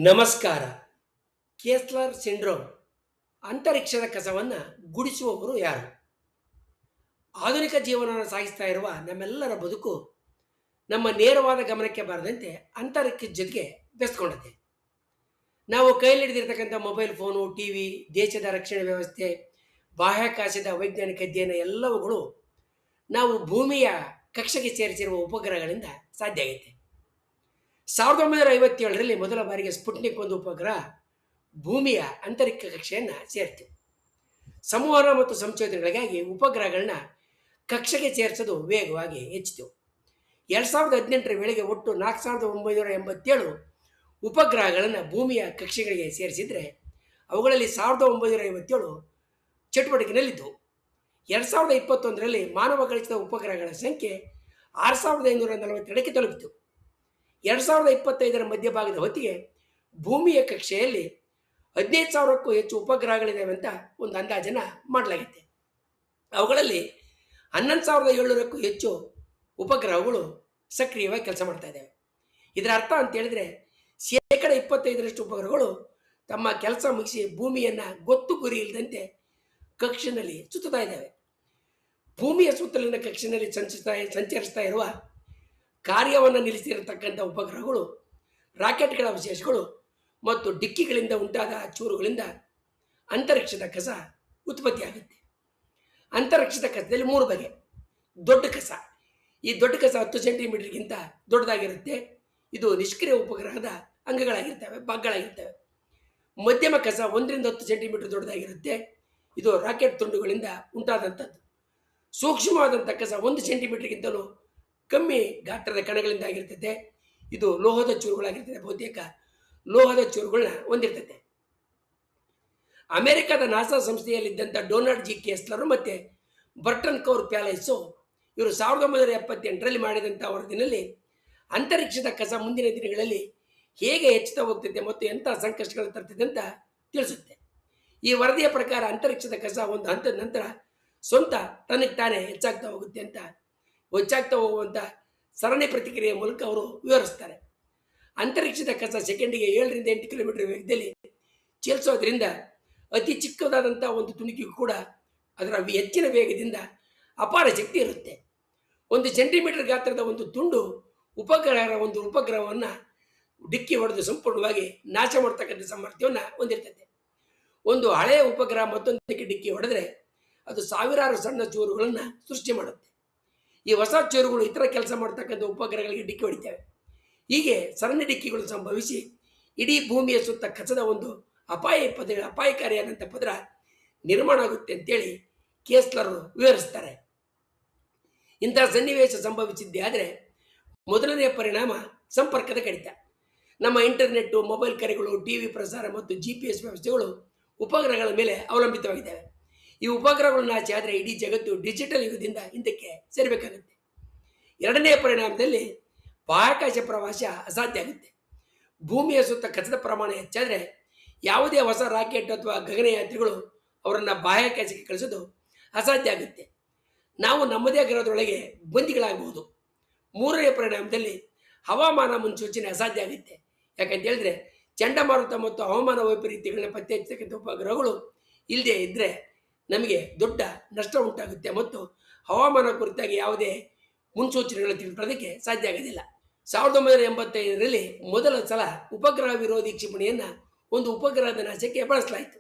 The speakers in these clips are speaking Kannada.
ನಮಸ್ಕಾರ. ಕೇಸ್ಲರ್ ಸಿಂಡ್ರೋಮ್ ಅಂತರಿಕ್ಷದ ಕಸವನ್ನು ಗುಡಿಸುವವರು ಯಾರು? ಆಧುನಿಕ ಜೀವನವನ್ನು ಸಾಗಿಸ್ತಾ ಇರುವ ನಮ್ಮೆಲ್ಲರ ಬದುಕು ನಮ್ಮ ನೇರವಾದ ಗಮನಕ್ಕೆ ಬಾರದಂತೆ ಅಂತರಿಕ್ಷದ ಜೊತೆಗೆ ಬೆಸ್ಕೊಂಡಿದೆ. ನಾವು ಕೈಯಲ್ಲಿ ಹಿಡಿದಿರ್ತಕ್ಕಂಥ ಮೊಬೈಲ್ ಫೋನು, ಟಿವಿ, ದೇಶದ ರಕ್ಷಣೆ ವ್ಯವಸ್ಥೆ, ಬಾಹ್ಯಾಕಾಶದ ವೈಜ್ಞಾನಿಕ ಅಧ್ಯಯನ ಎಲ್ಲವುಗಳು ನಾವು ಭೂಮಿಯ ಕಕ್ಷೆಗೆ ಸೇರಿಸಿರುವ ಉಪಗ್ರಹಗಳಿಂದ ಸಾಧ್ಯ ಆಗೈತೆ. 1957ರಲ್ಲಿ ಮೊದಲ ಬಾರಿಗೆ ಸ್ಪುಟ್ನಿಕ್ ಒಂದು ಉಪಗ್ರಹ ಭೂಮಿಯ ಅಂತರಿಕ್ಷ ಕಕ್ಷೆಯನ್ನು ಸೇರಿತು. ಸಂವಹನ ಮತ್ತು ಸಂಶೋಧನೆಗಳಿಗಾಗಿ ಉಪಗ್ರಹಗಳನ್ನ ಕಕ್ಷೆಗೆ ಸೇರಿಸೋದು ವೇಗವಾಗಿ ಹೆಚ್ಚಿತು. 2018ರ ವೇಳೆಗೆ ಒಟ್ಟು 4987 ಉಪಗ್ರಹಗಳನ್ನು ಭೂಮಿಯ ಕಕ್ಷೆಗಳಿಗೆ ಸೇರಿಸಿದರೆ ಅವುಗಳಲ್ಲಿ 1957 ಚಟುವಟಿಕೆಯಲ್ಲಿದ್ದವು. 2021ರಲ್ಲಿ ಮಾನವ ಕಳಿಸಿದ ಉಪಗ್ರಹಗಳ ಸಂಖ್ಯೆ 6542ಕ್ಕೆ ತಲುಪಿತು. 2025ರ ಮಧ್ಯಭಾಗದ ಹೊತ್ತಿಗೆ ಭೂಮಿಯ ಕಕ್ಷೆಯಲ್ಲಿ 15,000ಕ್ಕೂ ಹೆಚ್ಚು ಉಪಗ್ರಹಗಳಿದ್ದಾವೆ ಅಂತ ಒಂದು ಅಂದಾಜನ್ನು ಮಾಡಲಾಗಿದೆ. ಅವುಗಳಲ್ಲಿ 11,700ಕ್ಕೂ ಹೆಚ್ಚು ಉಪಗ್ರಹಗಳು ಸಕ್ರಿಯವಾಗಿ ಕೆಲಸ ಮಾಡ್ತಾ ಇದ್ದಾವೆ. ಇದರ ಅರ್ಥ ಅಂತ ಹೇಳಿದರೆ 25% ಉಪಗ್ರಹಗಳು ತಮ್ಮ ಕೆಲಸ ಮುಗಿಸಿ ಭೂಮಿಯನ್ನು ಗೊತ್ತು ಗುರಿ ಇಲ್ಲದಂತೆ ಕಕ್ಷೆಯಲ್ಲಿ ಸುತ್ತಾ ಇದ್ದಾವೆ. ಭೂಮಿಯ ಸುತ್ತಲಿನ ಕಕ್ಷೆಯಲ್ಲಿ ಸಂಚರಿಸ್ತಾ ಇರುವ ಕಾರ್ಯವನ್ನು ನಿಲ್ಲಿಸಿರತಕ್ಕಂಥ ಉಪಗ್ರಹಗಳು, ರಾಕೆಟ್ಗಳ ಅವಶೇಷಗಳು ಮತ್ತು ಡಿಕ್ಕಿಗಳಿಂದ ಉಂಟಾದ ಚೂರುಗಳಿಂದ ಅಂತರಿಕ್ಷದ ಕಸ ಉತ್ಪತ್ತಿಯಾಗುತ್ತೆ. ಅಂತರಿಕ್ಷದ ಕಸದಲ್ಲಿ 3 ಬಗೆ. ದೊಡ್ಡ ಕಸ. ಈ ದೊಡ್ಡ ಕಸ 10 ಸೆಂಟಿಮೀಟರ್ಗಿಂತ ದೊಡ್ಡದಾಗಿರುತ್ತೆ. ಇದು ನಿಷ್ಕ್ರಿಯ ಉಪಗ್ರಹದ ಅಂಗಗಳಾಗಿರ್ತವೆ, ಭಾಗಗಳಾಗಿರ್ತವೆ. ಮಧ್ಯಮ ಕಸ 1ರಿಂದ 10 ಸೆಂಟಿಮೀಟರ್ ದೊಡ್ಡದಾಗಿರುತ್ತೆ. ಇದು ರಾಕೆಟ್ ತುಂಡುಗಳಿಂದ ಉಂಟಾದಂಥದ್ದು. ಸೂಕ್ಷ್ಮವಾದಂಥ ಕಸ 1 ಸೆಂಟಿಮೀಟರ್ಗಿಂತಲೂ ಕಮ್ಮಿ ಗಾತ್ರದ ಕಣಗಳಿಂದ ಆಗಿರ್ತದೆ. ಇದು ಲೋಹದ ಚೂರುಗಳಾಗಿರ್ತದೆ. ಬಹುತೇಕ ಲೋಹದ ಚೂರುಗಳನ್ನ ಹೊಂದಿರ್ತದೆ. ಅಮೆರಿಕದ ನಾಸಾ ಸಂಸ್ಥೆಯಲ್ಲಿದ್ದಂಥ ಡೊನಾಲ್ಡ್ ಜಿ ಕೇಸ್ಲರ್ ಮತ್ತು ಬರ್ಟನ್ ಕೌರ್ ಪ್ಯಾಲೇಸು ಇವರು 1978ರಲ್ಲಿ ಮಾಡಿದಂಥ ವರದಿನಲ್ಲಿ ಅಂತರಿಕ್ಷದ ಕಸ ಮುಂದಿನ ದಿನಗಳಲ್ಲಿ ಹೇಗೆ ಹೆಚ್ಚುತ್ತಾ ಹೋಗ್ತದೆ ಮತ್ತು ಎಂಥ ಸಂಕಷ್ಟಗಳನ್ನು ತರ್ತದೆ ಅಂತ ತಿಳಿಸುತ್ತೆ. ಈ ವರದಿಯ ಪ್ರಕಾರ ಅಂತರಿಕ್ಷದ ಕಸ ಒಂದು ಹಂತದ ನಂತರ ಸ್ವಂತ ತನಗೆ ತಾನೇ ಹೆಚ್ಚಾಗ್ತಾ ಹೋಗುವಂಥ ಸರಣಿ ಪ್ರತಿಕ್ರಿಯೆಯ ಮೂಲಕ ಅವರು ವಿವರಿಸ್ತಾರೆ. ಅಂತರಿಕ್ಷದ ಕಸ ಸೆಕೆಂಡಿಗೆ 7ರಿಂದ 8 ಕಿಲೋಮೀಟರ್ ವೇಗದಲ್ಲಿ ಚಲಿಸೋದ್ರಿಂದ ಅತಿ ಚಿಕ್ಕದಾದಂಥ ಒಂದು ತುಣುಕಿಗೂ ಕೂಡ ಅದರ ಹೆಚ್ಚಿನ ವೇಗದಿಂದ ಅಪಾರ ಶಕ್ತಿ ಇರುತ್ತೆ. 1 ಸೆಂಟಿಮೀಟರ್ ಗಾತ್ರದ ಒಂದು ತುಂಡು ಉಪಗ್ರಹವನ್ನು ಡಿಕ್ಕಿ ಹೊಡೆದು ಸಂಪೂರ್ಣವಾಗಿ ನಾಶ ಮಾಡ್ತಕ್ಕಂಥ ಸಾಮರ್ಥ್ಯವನ್ನು ಹೊಂದಿರ್ತದೆ. ಒಂದು ಹಳೆಯ ಉಪಗ್ರಹ ಮತ್ತೊಂದಕ್ಕೆ ಡಿಕ್ಕಿ ಹೊಡೆದ್ರೆ ಅದು ಸಾವಿರಾರು ಸಣ್ಣ ಚೂರುಗಳನ್ನು ಸೃಷ್ಟಿ ಮಾಡುತ್ತೆ. ಈ ಹೊಸ ಚೂರುಗಳು ಇತರ ಕೆಲಸ ಮಾಡ್ತಕ್ಕಂಥ ಉಪಗ್ರಹಗಳಿಗೆ ಡಿಕ್ಕಿ ಹೊಡಿತವೆ. ಹೀಗೆ ಸರಣಿ ಡಿಕ್ಕಿಗಳು ಸಂಭವಿಸಿ ಇಡೀ ಭೂಮಿಯ ಸುತ್ತ ಕಸದ ಒಂದು ಅಪಾಯಕಾರಿಯಾದಂಥ ಪದರ ನಿರ್ಮಾಣ ಆಗುತ್ತೆ ಅಂತೇಳಿ ಕೇಸ್ಲರು ವಿವರಿಸ್ತಾರೆ. ಇಂಥ ಸನ್ನಿವೇಶ ಸಂಭವಿಸಿದ್ದೇ ಆದರೆ ಮೊದಲನೆಯ ಪರಿಣಾಮ ಸಂಪರ್ಕದ ಕಡಿತ. ನಮ್ಮ ಇಂಟರ್ನೆಟ್ಟು, ಮೊಬೈಲ್ ಕರೆಗಳು, ಟಿವಿ ಪ್ರಸಾರ ಮತ್ತು GPS ವ್ಯವಸ್ಥೆಗಳು ಉಪಗ್ರಹಗಳ ಮೇಲೆ ಅವಲಂಬಿತವಾಗಿದ್ದಾವೆ. ಈ ಉಪಗ್ರಹಗಳು ನಾಶ ಆದರೆ ಇಡೀ ಜಗತ್ತು ಡಿಜಿಟಲ್ ಯುಗದಿಂದ ಹಿಂದಕ್ಕೆ ಸೇರಬೇಕಾಗುತ್ತೆ. ಎರಡನೇ ಪರಿಣಾಮದಲ್ಲಿ ಬಾಹ್ಯಾಕಾಶ ಪ್ರವಾಸ ಅಸಾಧ್ಯ ಆಗುತ್ತೆ. ಭೂಮಿಯ ಸುತ್ತ ಕಸದ ಪ್ರಮಾಣ ಹೆಚ್ಚಾದರೆ ಯಾವುದೇ ಹೊಸ ರಾಕೆಟ್ ಅಥವಾ ಗಗನಯಾತ್ರಿಗಳು ಅವರನ್ನು ಬಾಹ್ಯಾಕಾಶಕ್ಕೆ ಕಳಿಸೋದು ಅಸಾಧ್ಯ ಆಗುತ್ತೆ. ನಾವು ನಮ್ಮದೇ ಗ್ರಹದೊಳಗೆ ಬಂದಿಗಳಾಗಬಹುದು. ಮೂರನೇ ಪರಿಣಾಮದಲ್ಲಿ ಹವಾಮಾನ ಮುನ್ಸೂಚನೆ ಅಸಾಧ್ಯ ಆಗುತ್ತೆ. ಯಾಕಂತ ಹೇಳಿದ್ರೆ ಚಂಡಮಾರುತ ಮತ್ತು ಹವಾಮಾನ ವೈಪರೀತ್ಯಗಳನ್ನ ಪತ್ತೆ ಹಚ್ಚತಕ್ಕಂಥ ಉಪಗ್ರಹಗಳು ಇಲ್ಲದೆ ಇದ್ದರೆ ನಮಗೆ ದೊಡ್ಡ ನಷ್ಟ ಉಂಟಾಗುತ್ತೆ ಮತ್ತು ಹವಾಮಾನ ಕುರಿತಾಗಿ ಯಾವುದೇ ಮುನ್ಸೂಚನೆಗಳನ್ನು ತಿಳಿದುಕೊಳ್ಳೋದಕ್ಕೆ ಸಾಧ್ಯ ಆಗೋದಿಲ್ಲ. 1985ರಲ್ಲಿ ಮೊದಲ ಸಲ ಉಪಗ್ರಹ ವಿರೋಧಿ ಕ್ಷಿಪಣಿಯನ್ನು ಒಂದು ಉಪಗ್ರಹದ ನಾಶಕ್ಕೆ ಬಳಸಲಾಯಿತು.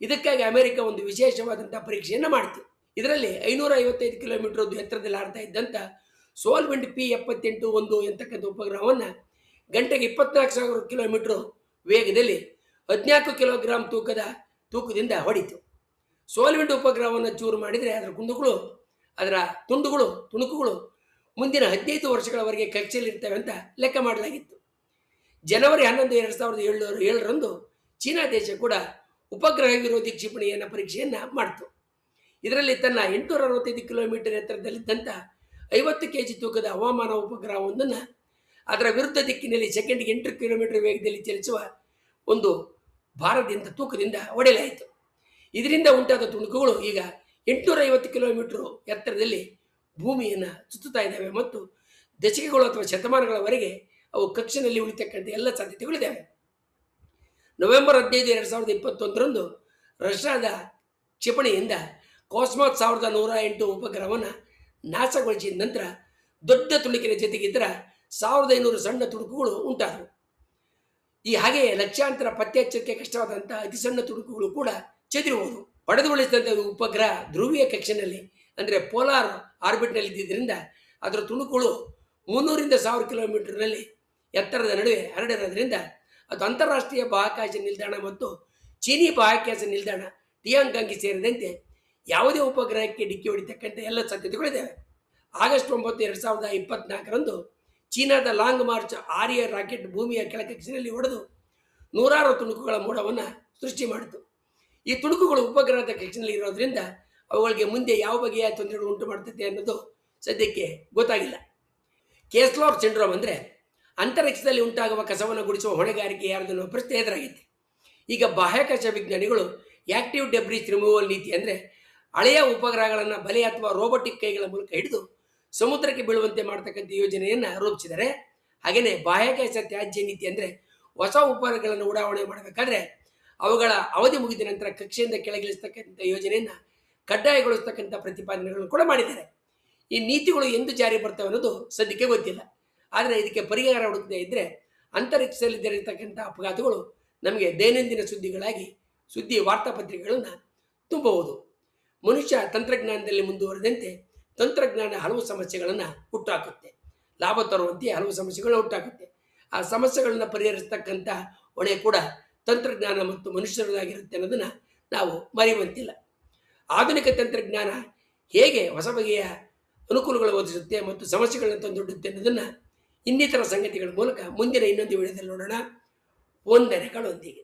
ಇದಕ್ಕಾಗಿ ಅಮೆರಿಕ ಒಂದು ವಿಶೇಷವಾದಂಥ ಪರೀಕ್ಷೆಯನ್ನು ಮಾಡಿತು. ಇದರಲ್ಲಿ 555 ಕಿಲೋಮೀಟರ್ ಎತ್ತರದಲ್ಲಿ ಹಾರ್ತಾ ಇದ್ದಂಥ ಸೋಲ್ವಿಂಡ್ P-78-1 ಎಂತಕ್ಕಂಥ ಉಪಗ್ರಹವನ್ನು ಗಂಟೆಗೆ 24,000 ಕಿಲೋಮೀಟರ್ ವೇಗದಲ್ಲಿ 14 ಕಿಲೋಗ್ರಾಂ ತೂಕದಿಂದ ಹೊಡಿತು. ಸೋಲ್ವಿಂಡ್ ಉಪಗ್ರಹವನ್ನು ಚೂರು ಮಾಡಿದರೆ ಅದರ ತುಣುಕುಗಳು ಮುಂದಿನ 15 ವರ್ಷಗಳವರೆಗೆ ಕಕ್ಷೆಯಲ್ಲಿರ್ತವೆ ಅಂತ ಲೆಕ್ಕ ಮಾಡಲಾಗಿತ್ತು. ಜನವರಿ 11, 2007ರಂದು ಚೀನಾ ದೇಶ ಕೂಡ ಉಪಗ್ರಹ ವಿರೋಧಿ ಕ್ಷಿಪಣಿಯನ್ನು ಪರೀಕ್ಷೆಯನ್ನು ಮಾಡಿತು. ಇದರಲ್ಲಿ ತನ್ನ 865 ಕಿಲೋಮೀಟರ್ ಎತ್ತರದಲ್ಲಿದ್ದಂಥ 50 kg ತೂಕದ ಹವಾಮಾನ ಉಪಗ್ರಹವೊಂದನ್ನು ಅದರ ವಿರುದ್ಧ ದಿಕ್ಕಿನಲ್ಲಿ ಸೆಕೆಂಡಿಗೆ 8 ಕಿಲೋಮೀಟರ್ ವೇಗದಲ್ಲಿ ಚಲಿಸುವ ಒಂದು ಭಾರದಿಂದ ತೂಕದಿಂದ ಹೊಡೆಯಲಾಯಿತು. ಇದರಿಂದ ಉಂಟಾದ ತುಣುಕುಗಳು ಈಗ 850 ಕಿಲೋಮೀಟರ್ ಎತ್ತರದಲ್ಲಿ ಭೂಮಿಯನ್ನು ಸುತ್ತುತ್ತಾ ಇದ್ದಾವೆ ಮತ್ತು ದಶಕಗಳು ಅಥವಾ ಶತಮಾನಗಳವರೆಗೆ ಅವು ಕಕ್ಷೆಯಲ್ಲಿ ಉಳಿತಕ್ಕಂಥ ಎಲ್ಲ ಸಾಧ್ಯತೆಗಳಿದ್ದಾವೆ. ನವೆಂಬರ್ 15, 2021ರಂದು ರಷ್ಯಾದ ಕ್ಷಿಪಣಿಯಿಂದ ಕಾಸ್ಮಾಸ್ 1108 ಉಪಗ್ರಹವನ್ನು ನಾಶಗೊಳಿಸಿದ ನಂತರ ದೊಡ್ಡ ತುಣುಕಿನ ಜೊತೆಗೆ ಇತರ 1500 ಸಣ್ಣ ತುಣುಕುಗಳು ಉಂಟಾದವು. ಈ ಹಾಗೆಯೇ ಲಕ್ಷಾಂತರ ಪತ್ತೆ ಹಚ್ಚಕ್ಕೆ ಕಷ್ಟವಾದಂತಹ ಅತಿ ಸಣ್ಣ ತುಣುಕುಗಳು ಕೂಡ ಚೆದಿರುವುದು. ಹೊಡೆದು ಉಳಿಸಿದಂಥ ಉಪಗ್ರಹ ಧ್ರುವೀಯ ಕಕ್ಷೆಯಲ್ಲಿ ಅಂದರೆ ಪೋಲಾರ್ ಆರ್ಬಿಟ್ನಲ್ಲಿ ಇದ್ದಿದ್ದರಿಂದ ಅದರ ತುಣುಕುಗಳು 300ರಿಂದ 1000 ಕಿಲೋಮೀಟರ್ನಲ್ಲಿ ಎತ್ತರದ ನಡುವೆ ಹರಡಿರೋದ್ರಿಂದ ಅದು ಅಂತಾರಾಷ್ಟ್ರೀಯ ಬಾಹ್ಯಾಕಾಶ ನಿಲ್ದಾಣ ಮತ್ತು ಚೀನಿ ಬಾಹ್ಯಾಕಾಶ ನಿಲ್ದಾಣ ಟಿಯಾಂಗಾಂಗ್ಗೆ ಸೇರಿದಂತೆ ಯಾವುದೇ ಉಪಗ್ರಹಕ್ಕೆ ಡಿಕ್ಕಿ ಹೊಡಿತಕ್ಕಂಥ ಎಲ್ಲ ಸಾಧ್ಯತೆಗಳಿದ್ದಾವೆ. ಆಗಸ್ಟ್ 9, 2024ರಂದು ಚೀನಾದ ಲಾಂಗ್ ಮಾರ್ಚ್ ಆರ್ಯ ರಾಕೆಟ್ ಭೂಮಿಯ ಕೆಳಕಕ್ಷೆಯಲ್ಲಿ ಹೊಡೆದು ನೂರಾರು ತುಣುಕುಗಳ ಮೋಡವನ್ನು ಸೃಷ್ಟಿ ಮಾಡಿತು. ಈ ತುಣುಕುಗಳು ಉಪಗ್ರಹದ ಕಕ್ಷೆಯಲ್ಲಿ ಇರೋದ್ರಿಂದ ಅವುಗಳಿಗೆ ಮುಂದೆ ಯಾವ ಬಗೆಯ ತೊಂದರೆಗಳು ಉಂಟು ಮಾಡ್ತದೆ ಅನ್ನೋದು ಸದ್ಯಕ್ಕೆ ಗೊತ್ತಾಗಿಲ್ಲ. ಕೇಸ್ಲಾರ್ ಸಿಂಡ್ರೋಮ್ ಅಂದರೆ ಅಂತರಿಕ್ಷದಲ್ಲಿ ಉಂಟಾಗುವ ಕಸವನ್ನು ಗುಡಿಸುವ ಹೊಣೆಗಾರಿಕೆ ಯಾರದನ್ನೋ ಪ್ರಶ್ನೆ ಎದುರಾಗಿದೆ. ಈಗ ಬಾಹ್ಯಾಕಾಶ ವಿಜ್ಞಾನಿಗಳು ಆಕ್ಟಿವ್ ಡೆಬ್ರಿಸ್ ರಿಮೂವಲ್ ನೀತಿ ಅಂದರೆ ಹಳೆಯ ಉಪಗ್ರಹಗಳನ್ನು ಬಲೆ ಅಥವಾ ರೋಬೋಟಿಕ್ ಕೈಗಳ ಮೂಲಕ ಹಿಡಿದು ಸಮುದ್ರಕ್ಕೆ ಬೀಳುವಂತೆ ಮಾಡ್ತಕ್ಕಂಥ ಯೋಜನೆಯನ್ನು ರೂಪಿಸಿದ್ದಾರೆ. ಹಾಗೆಯೇ ಬಾಹ್ಯಾಕಾಶ ತ್ಯಾಜ್ಯ ನೀತಿ ಅಂದರೆ ಹೊಸ ಉಪಗ್ರಹಗಳನ್ನು ಉಡಾವಣೆ ಮಾಡಬೇಕಾದ್ರೆ ಅವುಗಳ ಅವಧಿ ಮುಗಿದ ನಂತರ ಕಕ್ಷೆಯಿಂದ ಕೆಳಗಿಳಿಸ್ತಕ್ಕಂಥ ಯೋಜನೆಯನ್ನು ಕಡ್ಡಾಯಗೊಳಿಸ್ತಕ್ಕಂಥ ಪ್ರತಿಪಾದನೆಗಳನ್ನು ಕೂಡ ಮಾಡಿದ್ದಾರೆ. ಈ ನೀತಿಗಳು ಎಂದು ಜಾರಿ ಬರ್ತವೆ ಅನ್ನೋದು ಸದ್ಯಕ್ಕೆ ಗೊತ್ತಿಲ್ಲ. ಆದರೆ ಇದಕ್ಕೆ ಪರಿಹಾರ ಹುಡುಕದೇ ಇದ್ದರೆ ಅಂತರಿಕ್ಷದಲ್ಲಿ ಜರುಗತಕ್ಕಂಥ ಅಪಘಾತಗಳು ನಮಗೆ ದೈನಂದಿನ ಸುದ್ದಿಗಳಾಗಿ ಸುದ್ದಿ ವಾರ್ತಾಪತ್ರಿಕೆಗಳನ್ನು ತುಂಬಬಹುದು. ಮನುಷ್ಯ ತಂತ್ರಜ್ಞಾನದಲ್ಲಿ ಮುಂದುವರೆದಂತೆ ತಂತ್ರಜ್ಞಾನ ಹಲವು ಸಮಸ್ಯೆಗಳನ್ನು ಹುಟ್ಟುಹಾಕುತ್ತೆ, ಲಾಭ ತರುವಂತೆ ಹಲವು ಸಮಸ್ಯೆಗಳನ್ನು ಹುಟ್ಟುಹಾಕುತ್ತೆ. ಆ ಸಮಸ್ಯೆಗಳನ್ನು ಪರಿಹರಿಸ್ತಕ್ಕಂಥ ಹೊಣೆ ಕೂಡ ತಂತ್ರಜ್ಞಾನ ಮತ್ತು ಮನುಷ್ಯರದಾಗಿರುತ್ತೆ ಅನ್ನೋದನ್ನು ನಾವು ಮರೆಯುವಂತಿಲ್ಲ. ಆಧುನಿಕ ತಂತ್ರಜ್ಞಾನ ಹೇಗೆ ಹೊಸ ಬಗೆಯ ಅನುಕೂಲಗಳು ಒದಗಿಸುತ್ತೆ ಮತ್ತು ಸಮಸ್ಯೆಗಳನ್ನು ತಂದೊಡ್ಡುತ್ತೆ ಅನ್ನೋದನ್ನು ಇನ್ನಿತರ ಸಂಗತಿಗಳ ಮೂಲಕ ಮುಂದಿನ ಇನ್ನೊಂದು ವಿಡಿಯೋದಲ್ಲಿ ನೋಡೋಣ. ವಂದನೆಗಳೊಂದಿಗೆ.